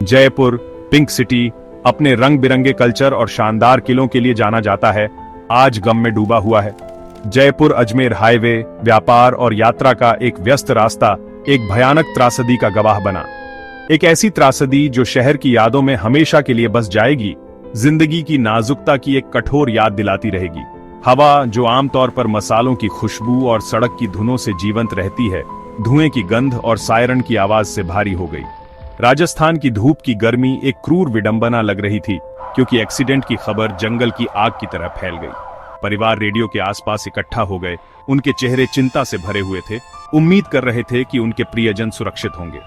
Jaipur, pink city, अपने रंग बिरंगे कल्चर और शानदार किलों के लिए जाना जाता है, आज गम में डूबा हुआ है। जयपुर अजमेर हाईवे व्यापार और यात्रा का एक व्यस्त रास्ता एक भयानक त्रासदी का गवाह बना। एक ऐसी त्रासदी जो शहर की यादों में हमेशा के लिए बस जाएगी, जिंदगी की नाजुकता की एक कठोर याद दिलाती रहेगी। हवा जो आमतौर पर मसालों की खुशबू और सड़क की धुनों से जीवंत रहती है, धुएं की गंध और सायरन की आवाज से भारी हो गई। राजस्थान की धूप की गर्मी एक क्रूर विडंबना लग रही थी, क्योंकि एक्सीडेंट की खबर जंगल की आग की तरह फैल गई। परिवार रेडियो के आसपास इकट्ठा हो गए, उनके चेहरे चिंता से भरे हुए थे, उम्मीद कर रहे थे कि उनके प्रियजन सुरक्षित होंगे।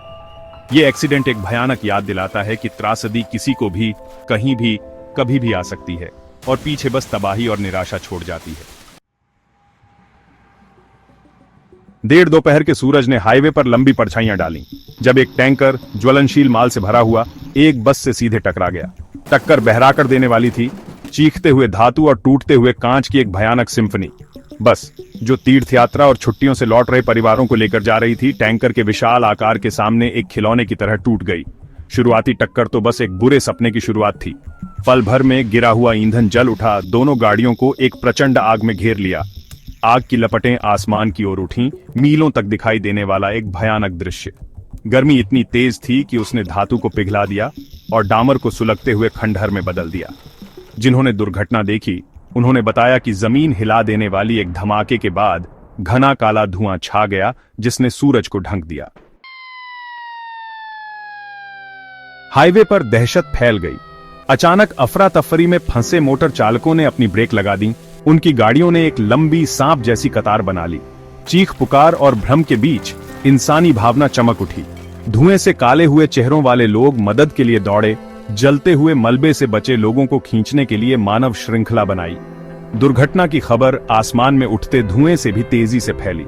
ये एक्सीडेंट एक भयानक याद दिलाता है कि त्रासदी किसी को भी, कहीं भी, कभी भी आ सकती है और पीछे बस तबाही और निराशा छोड़ जाती है। देर दोपहर के सूरज ने हाईवे पर लंबी परछाइयां डाली, जब एक टैंकर ज्वलनशील माल से भरा हुआ एक बस से सीधे टकरा गया। टक्कर बहरा कर देने वाली थी, चीखते हुए धातु और टूटते हुए कांच की एक भयानक सिम्फनी। बस जो तीर्थ यात्रा और छुट्टियों से लौट रहे परिवारों को लेकर जा रही थी, टैंकर के विशाल आकार के सामने एक खिलौने की तरह टूट गई। शुरुआती टक्कर तो बस एक बुरे सपने की शुरुआत थी। पल भर में गिरा हुआ ईंधन जल उठा, दोनों गाड़ियों को एक प्रचंड आग में घेर लिया। आग की लपटें आसमान की ओर उठीं, मीलों तक दिखाई देने वाला एक भयानक दृश्य। गर्मी इतनी तेज थी कि उसने धातु को पिघला दिया और डामर को सुलगते हुए खंडहर में बदल दिया। जिन्होंने दुर्घटना देखी, उन्होंने बताया कि जमीन हिला देने वाली एक धमाके के बाद घना काला धुआं छा गया, जिसने सूरज को ढक दिया। हाईवे पर दहशत फैल गई। अचानक अफरा तफरी में फंसे मोटर चालकों ने अपनी ब्रेक लगा दी। उनकी गाड़ियों ने एक लंबी सांप जैसी कतार बना ली। चीख पुकार और भ्रम के बीच इंसानी भावना चमक उठी। धुएं से काले हुए चेहरों वाले लोग मदद के लिए दौड़े, जलते हुए मलबे से बचे लोगों को खींचने के लिए मानव श्रृंखला बनाई। दुर्घटना की खबर आसमान में उठते धुएं से भी तेजी से फैली।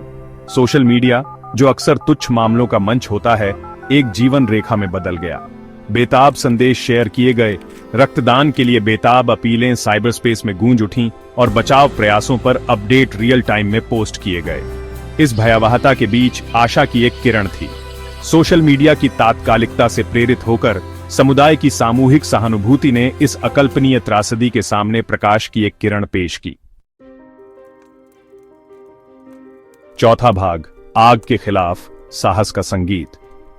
सोशल मीडिया, जो अक्सर तुच्छ मामलों का मंच होता है, एक जीवन रेखा में बदल गया। बेताब संदेश शेयर किए गए, रक्तदान के लिए बेताब अपीलें साइबर स्पेस में गूंज उठीं और बचाव प्रयासों पर अपडेट रियल टाइम में पोस्ट किए गए। इस भयावहता के बीच आशा की एक किरण थी। सोशल मीडिया की तात्कालिकता से प्रेरित होकर समुदाय की सामूहिक सहानुभूति ने इस अकल्पनीय त्रासदी के सामने प्रकाश की एक किरण पेश की। चौथा भाग, आग के खिलाफ साहस का संगीत।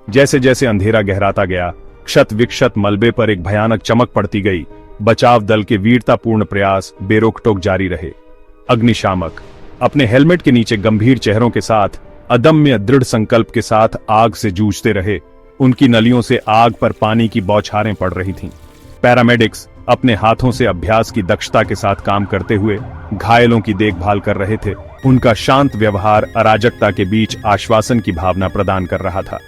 जैसे जैसे अंधेरा गहराता गया, क्षत विक्षत मलबे पर एक भयानक चमक पड़ती गई। बचाव दल के वीरतापूर्ण प्रयास बेरोक-टोक जारी रहे। अग्निशामक अपने हेलमेट के नीचे गंभीर चेहरों के साथ, अदम्य दृढ़ संकल्प के साथ आग से जूझते रहे। उनकी नलियों से आग पर पानी की बौछारें पड़ रही थीं। पैरामेडिक्स अपने हाथों से अभ्यास की दक्षता के साथ काम करते हुए घायलों की देखभाल कर रहे थे। उनका शांत व्यवहार अराजकता के बीच आश्वासन की भावना प्रदान कर रहा था।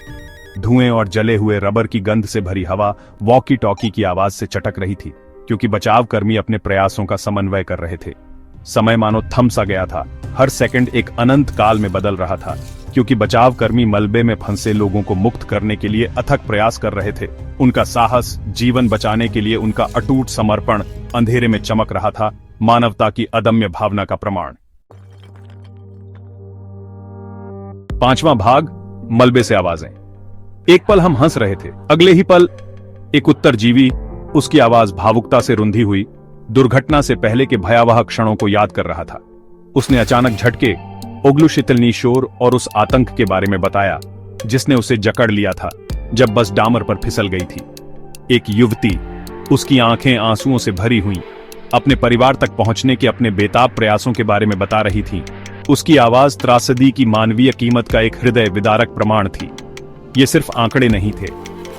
धुएं और जले हुए रबर की गंध से भरी हवा वॉकी टॉकी की आवाज से चटक रही थी, क्योंकि बचाव कर्मी अपने प्रयासों का समन्वय कर रहे थे। समय मानो थम सा गया था। हर सेकंड एक अनंत काल में बदल रहा था, क्योंकि बचाव कर्मी मलबे में फंसे लोगों को मुक्त करने के लिए अथक प्रयास कर रहे थे। उनका साहस, जीवन बचाने के लिए उनका अटूट समर्पण अंधेरे में चमक रहा था, मानवता की अदम्य भावना का प्रमाण। पांचवां भाग, मलबे से आवाजें। एक पल हम हंस रहे थे, अगले ही पल एक उत्तरजीवी, उसकी आवाज भावुकता से रुंधी हुई, दुर्घटना से पहले के भयावह क्षणों को याद कर रहा था। उसने अचानक झटके, ओग्लुशितलनी शोर और उस आतंक के बारे में बताया जिसने उसे जकड़ लिया था जब बस डामर पर फिसल गई थी। एक युवती, उसकी आंखें आंसुओं से भरी हुईं, अपने परिवार तक पहुंचने के अपने बेताब प्रयासों के बारे में बता रही थी। उसकी आवाज त्रासदी की मानवीय कीमत का एक हृदय विदारक प्रमाण थी। ये सिर्फ आंकड़े नहीं थे,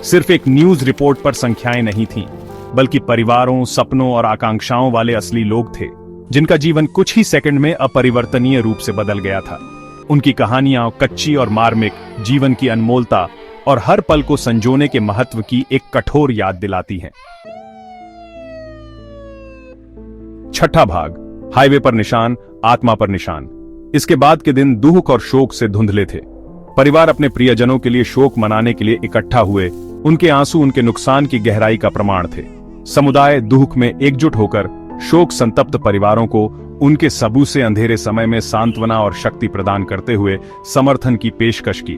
सिर्फ एक न्यूज रिपोर्ट पर संख्याएं नहीं थीं, बल्कि परिवारों, सपनों और आकांक्षाओं वाले असली लोग थे, जिनका जीवन कुछ ही सेकंड में अपरिवर्तनीय रूप से बदल गया था। उनकी कहानियां कच्ची और मार्मिक, जीवन की अनमोलता और हर पल को संजोने के महत्व की एक कठोर याद दिलाती हैं। छठा भाग, हाईवे पर निशान, आत्मा पर निशान। इसके बाद के दिन दुख और शोक से धुंधले थे। परिवार अपने प्रियजनों के लिए शोक मनाने के लिए इकट्ठा हुए। उनके आंसू उनके नुकसान की गहराई का प्रमाण थे। समुदाय दुख में एकजुट होकर शोक संतप्त परिवारों को उनके सबूत से अंधेरे समय में सांत्वना और शक्ति प्रदान करते हुए समर्थन की पेशकश की।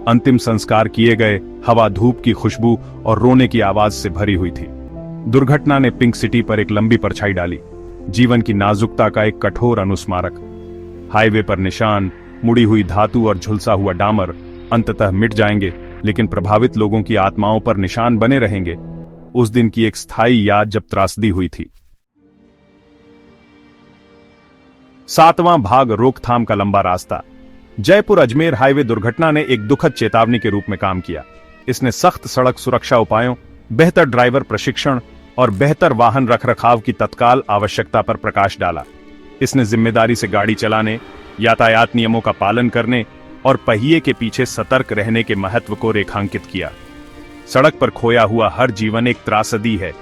अंतिम संस्कार किए गए, हवा धूप की खुशबू और रोने की आवाज से भरी हुई थी। दुर्घटना ने पिंक सिटी पर एक लंबी परछाई डाली, जीवन की नाजुकता का एक कठोर अनुस्मारक। हाईवे पर निशान, मुड़ी हुई धातु और झुलसा हुआ डामर अंततः मिट जाएंगे, लेकिन प्रभावित लोगों की आत्माओं पर निशान बने रहेंगे। उस दिन की एक स्थायी याद जब त्रासदी हुई थी। 7वां भाग, रोकथाम का लंबा रास्ता। जयपुर अजमेर हाईवे दुर्घटना ने एक दुखद चेतावनी के रूप में काम किया। इसने सख्त सड़क सुरक्षा उपायों, बेहतर ड्राइवर प्रशिक्षण और बेहतर वाहन रखरखाव की तत्काल आवश्यकता पर प्रकाश डाला। इसने जिम्मेदारी से गाड़ी चलाने, यातायात नियमों का पालन करने और पहिए के पीछे सतर्क रहने के महत्व को रेखांकित किया। सड़क पर खोया हुआ हर जीवन एक त्रासदी है,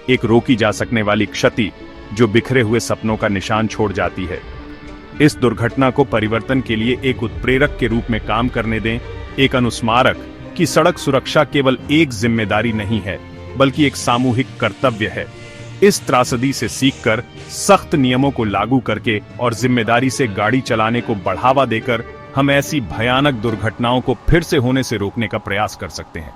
एक रोकी जा सकने वाली क्षति जो बिखरे हुए सपनों का निशान छोड़ जाती है। इस दुर्घटना को परिवर्तन के लिए एक उत्प्रेरक के रूप में काम करने दें, एक अनुस्मारक कि सड़क सुरक्षा केवल एक जिम्मेदारी नहीं है, बल्कि एक सामूहिक कर्तव्य है। इस त्रासदी से सीखकर, सख्त नियमों को लागू करके और जिम्मेदारी से गाड़ी चलाने को बढ़ावा देकर हम ऐसी भयानक दुर्घटनाओं को फिर से होने से रोकने का प्रयास कर सकते हैं।